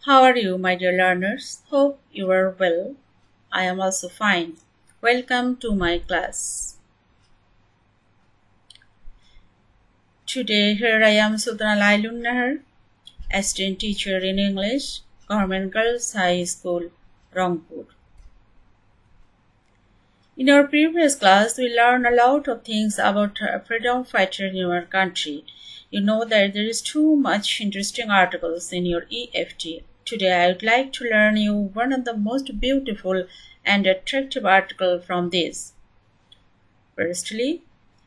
How are you, my dear learners? Hope you are well. I am also fine. Welcome to my class. Today, here I am, Sultana Lailun, assistant teacher in English, Government Girls High School, Rangpur. In our previous class, we learned a lot of things about freedom fighter in our country. You know that there is too much interesting articles in your EFT. Today, I would like to learn you one of the most beautiful and attractive article from this. Firstly,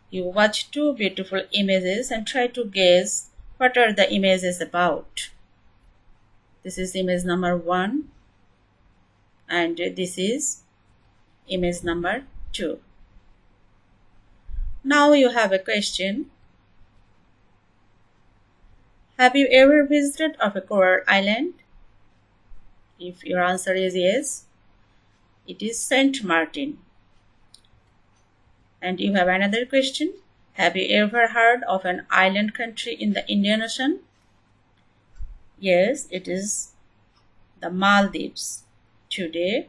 you watch two beautiful images and try to guess what are the images about. This is image number 1 and this is image number 2. Now you have a question. Have you ever visited a coral island? If your answer is yes, it is Saint Martin. And you have another question. Have you ever heard of an island country in the Indian Ocean? Yes, it is the Maldives. Today,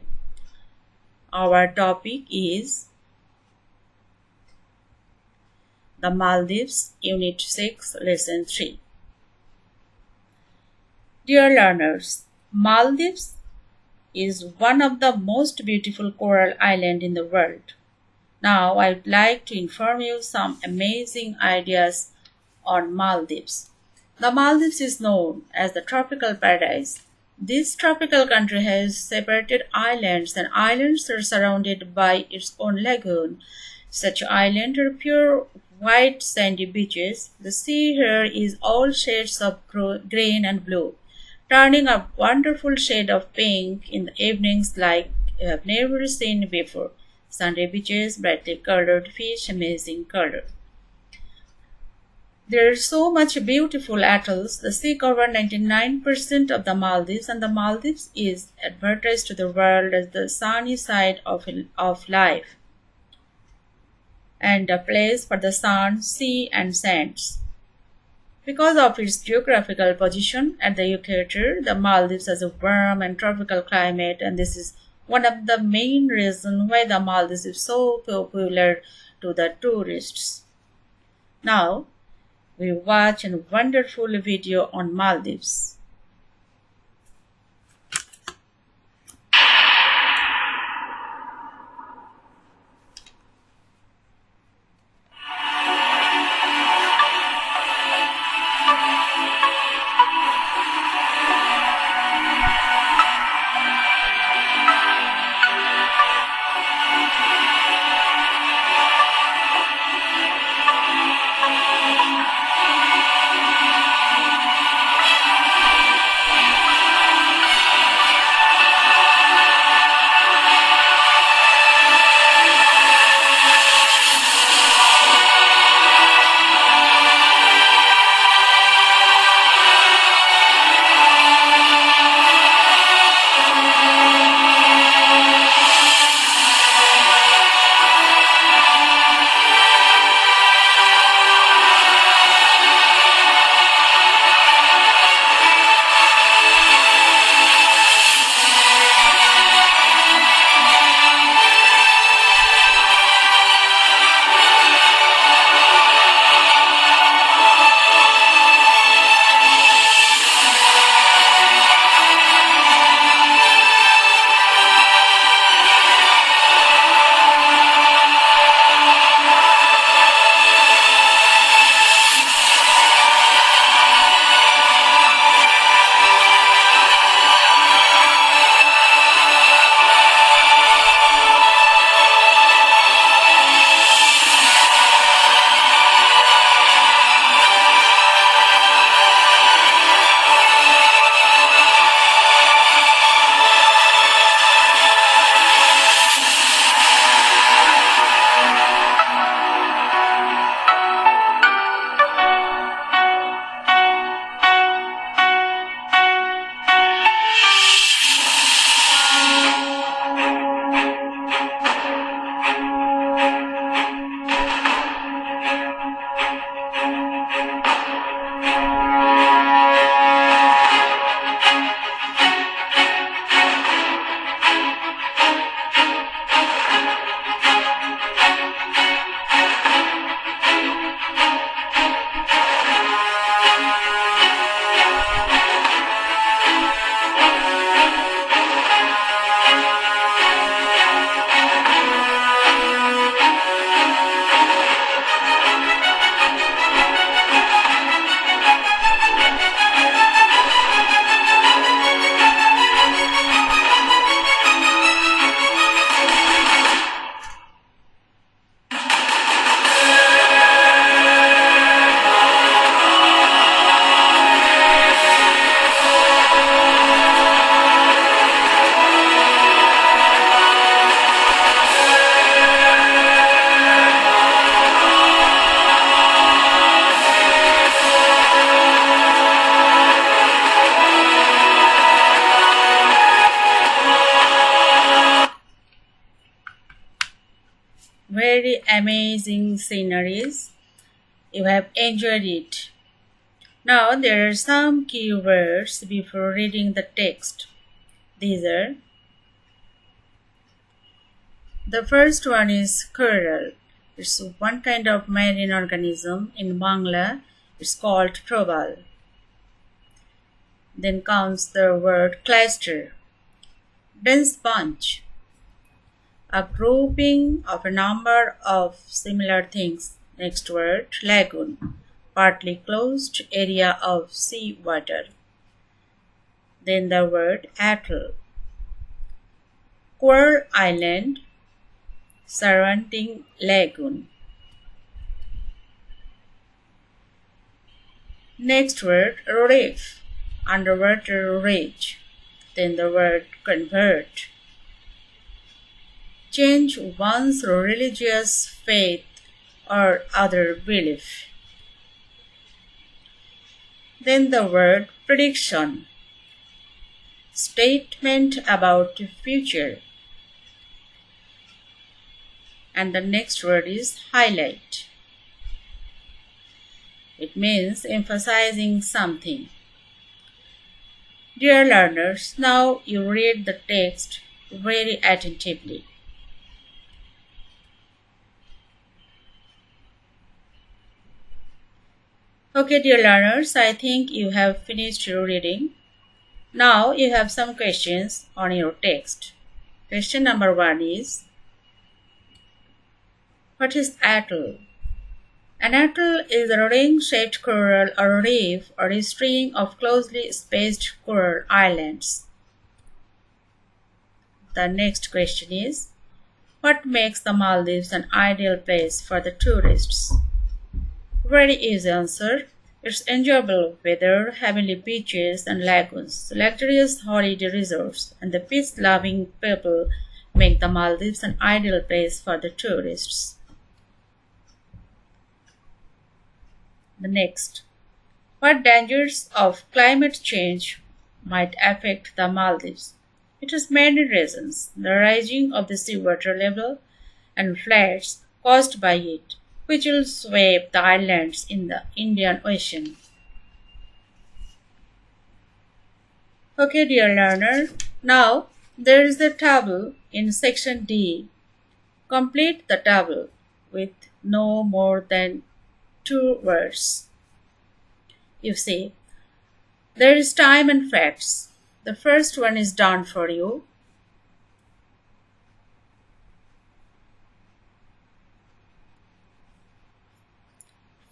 our topic is the Maldives, Unit 6, Lesson 3. Dear learners, Maldives is one of the most beautiful coral islands in the world. Now, I would like to inform you some amazing ideas on Maldives. The Maldives is known as the tropical paradise. This tropical country has separated islands, and islands are surrounded by its own lagoon. Such islands are pure white sandy beaches. The sea here is all shades of green and blue, turning a wonderful shade of pink in the evenings like you have never seen before. Sandy beaches, brightly colored fish, amazing color. There are so much beautiful atolls. The sea covers 99% of the Maldives, and the Maldives is advertised to the world as the sunny side of life and a place for the sun, sea, and sands. Because of its geographical position at the equator, the Maldives has a warm and tropical climate, and this is one of the main reasons why the Maldives is so popular to the tourists. Now, we watch a wonderful video on Maldives. very amazing sceneries. You have enjoyed it. Now there are some key words before reading the text. These are: the first one is coral. It's one kind of marine organism. In Bangla, it's called probal. Then comes the word cluster, dense bunch, a grouping of a number of similar things. Next word, lagoon, partly closed area of sea water. Then the word atoll, coral island surrounding lagoon. Next word, reef, underwater ridge. Then the word convert, change one's religious faith or other belief. Then the word prediction, statement about the future. And the next word is highlight. It means emphasizing something. Dear learners, now you read the text very attentively. Okay, dear learners, I think you have finished your reading. Now you have some questions on your text. Question number 1 is, what is atoll? An atoll is a ring-shaped coral or reef or a string of closely spaced coral islands. The next question is, what makes the Maldives an ideal place for the tourists? Very easy answer. It's enjoyable weather, heavenly beaches and lagoons, luxurious holiday resorts, and the peace-loving people make the Maldives an ideal place for the tourists. The next, what dangers of climate change might affect the Maldives? It has many reasons: the rising of the seawater level and floods caused by it, which will sweep the islands in the Indian Ocean. Okay, dear learner, now there is the table in section D. Complete the table with no more than 2 words. You see, there is time and facts. The first one is done for you.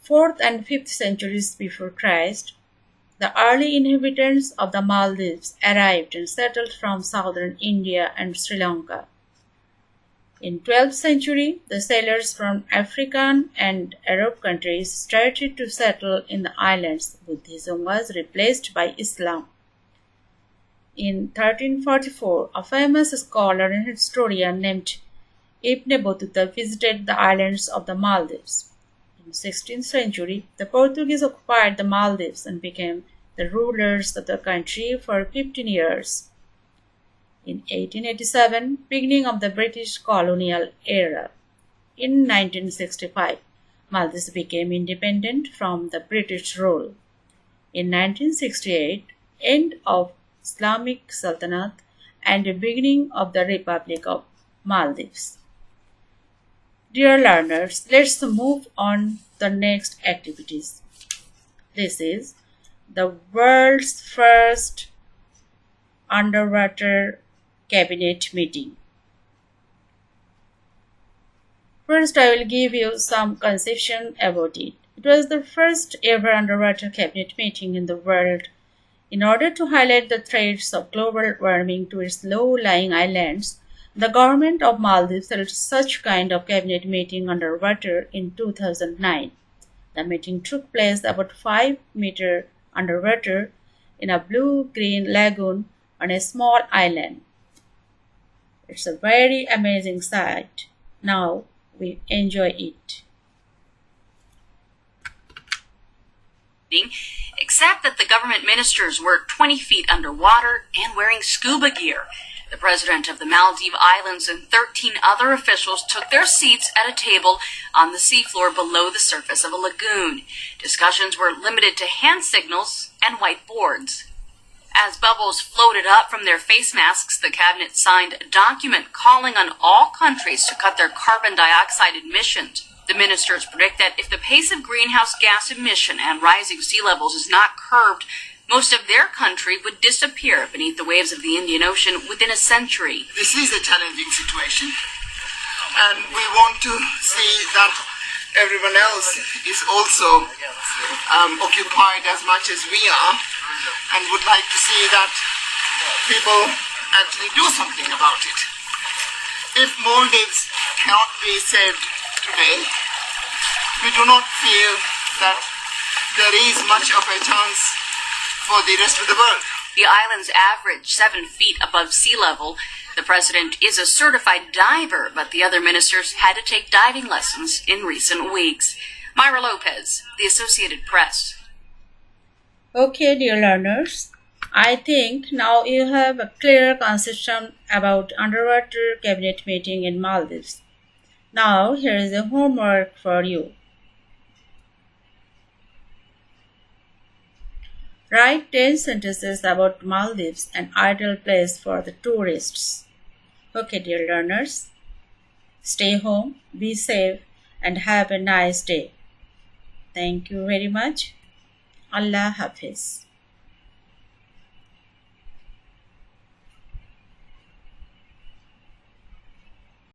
Fourth and 5th centuries before Christ, the early inhabitants of the Maldives arrived and settled from southern India and Sri Lanka. In 12th century, the sailors from African and Arab countries started to settle in the islands. Buddhism was replaced by Islam. In 1344, a famous scholar and historian named Ibn Battuta visited the islands of the Maldives. In the 16th century, the Portuguese occupied the Maldives and became the rulers of the country for 15 years. In 1887, beginning of the British colonial era. In 1965, Maldives became independent from the British rule. In 1968, end of Islamic Sultanate and the beginning of the Republic of Maldives. Dear learners, let's move on to the next activities. This is the world's first underwater cabinet meeting. First, I will give you some conception about it. It was the first ever underwater cabinet meeting in the world. In order to highlight the threats of global warming to its low-lying islands, the government of Maldives held such kind of cabinet meeting underwater in 2009. The meeting took place about 5 meters underwater in a blue-green lagoon on a small island. It's a very amazing sight. Now we enjoy it. Except that the government ministers were 20 feet underwater and wearing scuba gear. The president of the Maldive Islands and 13 other officials took their seats at a table on the seafloor below the surface of a lagoon. Discussions were limited to hand signals and whiteboards. As bubbles floated up from their face masks, the cabinet signed a document calling on all countries to cut their carbon dioxide emissions. The ministers predict that if the pace of greenhouse gas emission and rising sea levels is not curbed, most of their country would disappear beneath the waves of the Indian Ocean within a century. This is a challenging situation, and we want to see that everyone else is also occupied as much as we are, and would like to see that people actually do something about it. If Maldives cannot be saved today, we do not feel that there is much of a chance for the rest of the world. The islands average 7 feet above sea level. The president is a certified diver, but the other ministers had to take diving lessons in recent weeks. Myra Lopez, The Associated Press. Okay, dear learners, I think now you have a clear conception about underwater cabinet meeting in Maldives. Now here is a homework for you. Write 10 sentences about Maldives, an ideal place for the tourists. Okay, dear learners, stay home, be safe, and have a nice day. Thank you very much. Allah Hafiz.